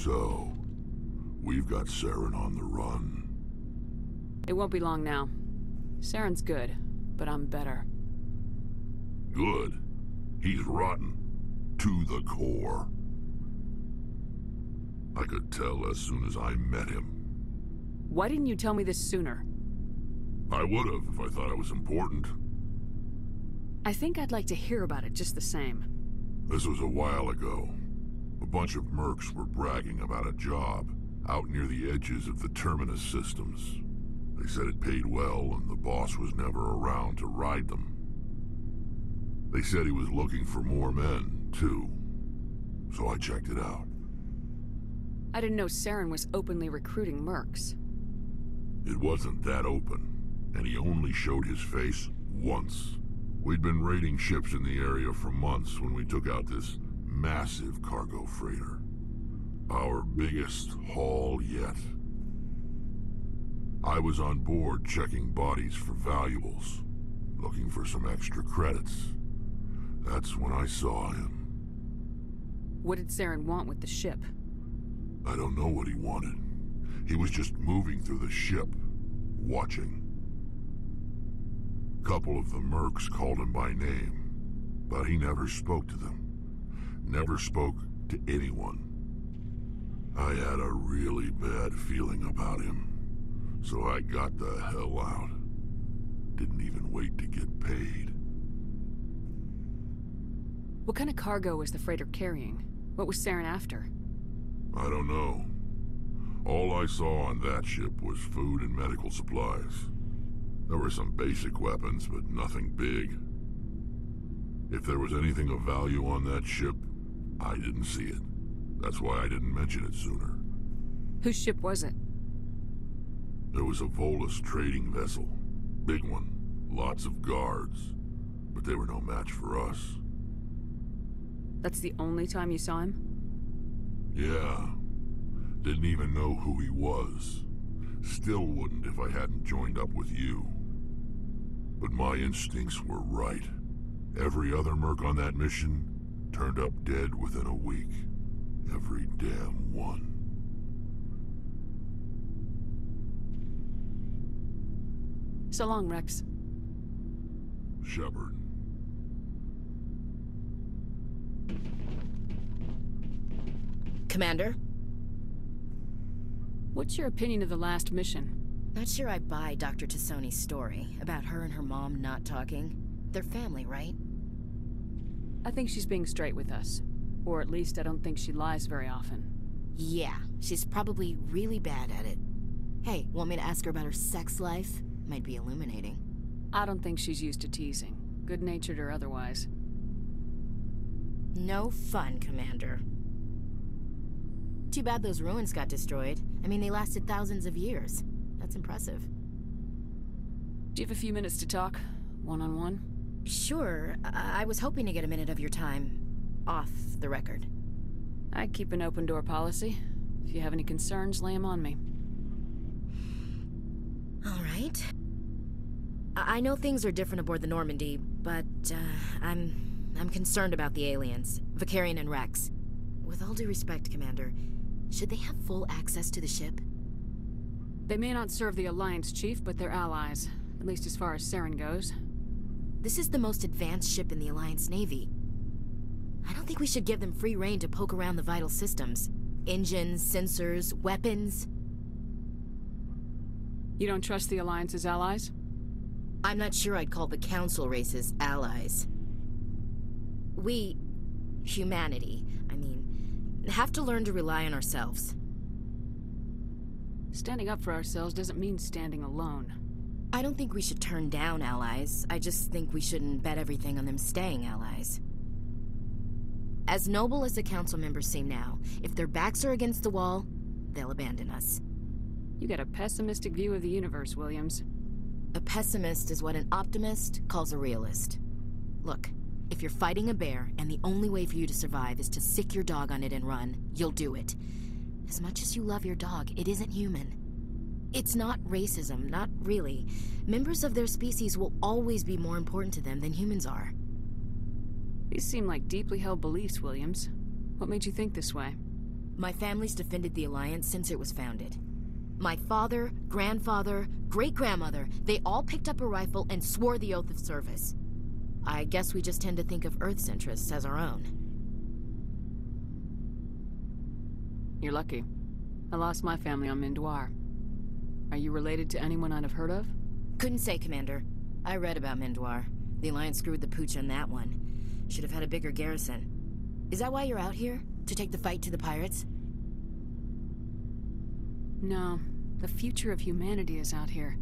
So, we've got Saren on the run. It won't be long now. Saren's good, but I'm better. Good? He's rotten. To the core. I could tell as soon as I met him. Why didn't you tell me this sooner? I would've if I thought it was important. I think I'd like to hear about it just the same. This was a while ago. A bunch of mercs were bragging about a job out near the edges of the Terminus systems. They said it paid well and the boss was never around to ride them. They said he was looking for more men, too. So I checked it out. I didn't know Saren was openly recruiting mercs. It wasn't that open, and he only showed his face once. We'd been raiding ships in the area for months when we took out this massive cargo freighter. Our biggest haul yet. I was on board checking bodies for valuables, looking for some extra credits. That's when I saw him. What did Saren want with the ship? I don't know what he wanted. He was just moving through the ship, watching. Couple of the mercs called him by name, but he never spoke to them. Never spoke to anyone. I had a really bad feeling about him, so I got the hell out. Didn't even wait to get paid. What kind of cargo was the freighter carrying? What was Saren after? I don't know. All I saw on that ship was food and medical supplies. There were some basic weapons, but nothing big. If there was anything of value on that ship, I didn't see it. That's why I didn't mention it sooner. Whose ship was it? There was a Volus trading vessel. Big one. Lots of guards. But they were no match for us. That's the only time you saw him? Yeah. Didn't even know who he was. Still wouldn't if I hadn't joined up with you. But my instincts were right. Every other merc on that mission turned up dead within a week. Every damn one. So long, Wrex. Shepard. Commander? What's your opinion of the last mission? Not sure I buy Dr. Tassoni's story about her and her mom not talking. They're family, right? I think she's being straight with us. Or at least I don't think she lies very often. Yeah, she's probably really bad at it. Hey, want me to ask her about her sex life? Might be illuminating. I don't think she's used to teasing, good-natured or otherwise. No fun, Commander. Too bad those ruins got destroyed. I mean, they lasted thousands of years. That's impressive. Do you have a few minutes to talk? One-on-one? Sure. I was hoping to get a minute of your time. Off the record. I keep an open-door policy. If you have any concerns, lay them on me. All right. I know things are different aboard the Normandy, but I'm concerned about the aliens, Vakarian and Wrex. With all due respect, Commander, should they have full access to the ship? They may not serve the Alliance, Chief, but they're allies. At least as far as Saren goes. This is the most advanced ship in the Alliance Navy. I don't think we should give them free rein to poke around the vital systems. Engines, sensors, weapons. You don't trust the Alliance's allies? I'm not sure I'd call the Council races allies. We, humanity, I mean, have to learn to rely on ourselves. Standing up for ourselves doesn't mean standing alone. I don't think we should turn down allies. I just think we shouldn't bet everything on them staying allies. As noble as the Council members seem now, if their backs are against the wall, they'll abandon us. You got a pessimistic view of the universe, Williams. A pessimist is what an optimist calls a realist. Look, if you're fighting a bear and the only way for you to survive is to sick your dog on it and run, you'll do it. As much as you love your dog, it isn't human. It's not racism, not really. Members of their species will always be more important to them than humans are. These seem like deeply held beliefs, Williams. What made you think this way? My family's defended the Alliance since it was founded. My father, grandfather, great-grandmother, they all picked up a rifle and swore the oath of service. I guess we just tend to think of Earth's interests as our own. You're lucky. I lost my family on Mindoir. Are you related to anyone I'd have heard of? Couldn't say, Commander. I read about Mindoir. The Alliance screwed the pooch on that one. Should have had a bigger garrison. Is that why you're out here? To take the fight to the pirates? No. The future of humanity is out here.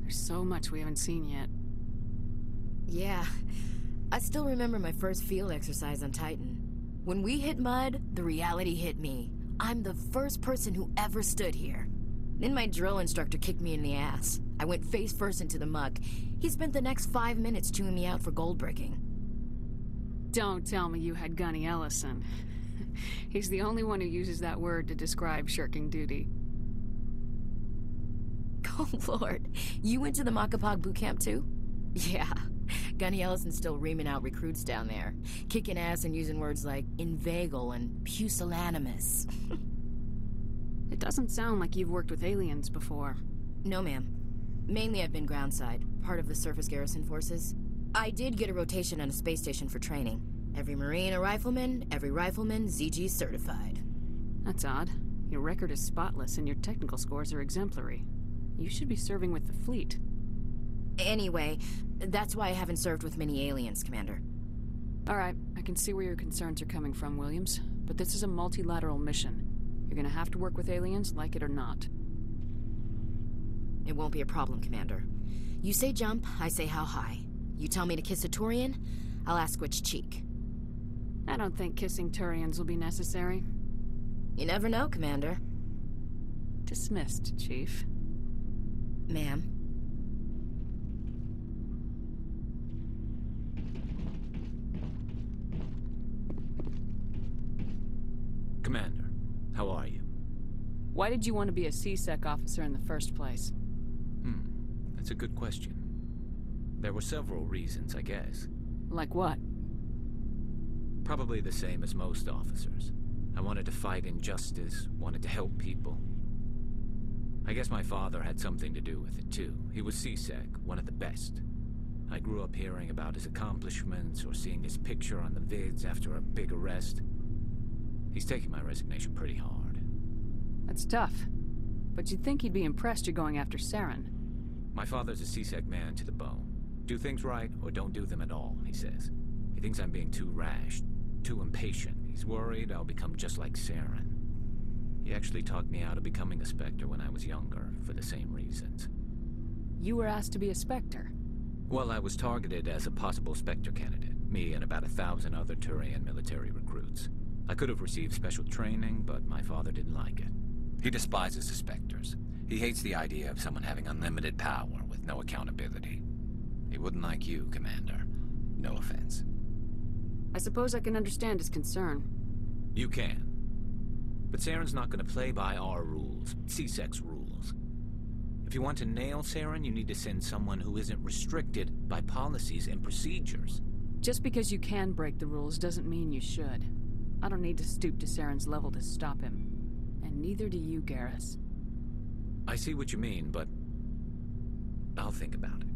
There's so much we haven't seen yet. Yeah. I still remember my first field exercise on Titan. When we hit mud, the reality hit me. I'm the first person who ever stood here. Then my drill instructor kicked me in the ass. I went face first into the muck. He spent the next 5 minutes chewing me out for gold bricking. Don't tell me you had Gunny Ellison. He's the only one who uses that word to describe shirking duty. Oh, Lord. You went to the Makapog boot camp, too? Yeah. Gunny Ellison's still reaming out recruits down there. Kicking ass and using words like inveigle and pusillanimous. It doesn't sound like you've worked with aliens before. No, ma'am. Mainly I've been groundside, part of the surface garrison forces. I did get a rotation on a space station for training. Every Marine a rifleman, every rifleman ZG certified. That's odd. Your record is spotless and your technical scores are exemplary. You should be serving with the fleet. Anyway, that's why I haven't served with many aliens, Commander. Alright, I can see where your concerns are coming from, Williams. But this is a multilateral mission. You're gonna have to work with aliens, like it or not. It won't be a problem, Commander. You say jump, I say how high. You tell me to kiss a Turian, I'll ask which cheek. I don't think kissing Turians will be necessary. You never know, Commander. Dismissed, Chief. Ma'am. Commander, how are you? Why did you want to be a C-Sec officer in the first place? That's a good question. There were several reasons, I guess. Like what? Probably the same as most officers. I wanted to fight injustice, wanted to help people. I guess my father had something to do with it, too. He was C-Sec, one of the best. I grew up hearing about his accomplishments or seeing his picture on the vids after a big arrest. He's taking my resignation pretty hard. That's tough. But you'd think he'd be impressed you're going after Saren. My father's a C-Sec man to the bone. Do things right, or don't do them at all, he says. He thinks I'm being too rash, too impatient. He's worried I'll become just like Saren. He actually talked me out of becoming a Spectre when I was younger, for the same reasons. You were asked to be a Spectre? Well, I was targeted as a possible Spectre candidate. Me and about 1,000 other Turian military recruits. I could have received special training, but my father didn't like it. He despises the Spectres. He hates the idea of someone having unlimited power with no accountability. He wouldn't like you, Commander. No offense. I suppose I can understand his concern. You can. But Saren's not going to play by our rules, C-Sec's rules. If you want to nail Saren, you need to send someone who isn't restricted by policies and procedures. Just because you can break the rules doesn't mean you should. I don't need to stoop to Saren's level to stop him. And neither do you, Garrus. I see what you mean, but I'll think about it.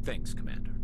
Thanks, Commander.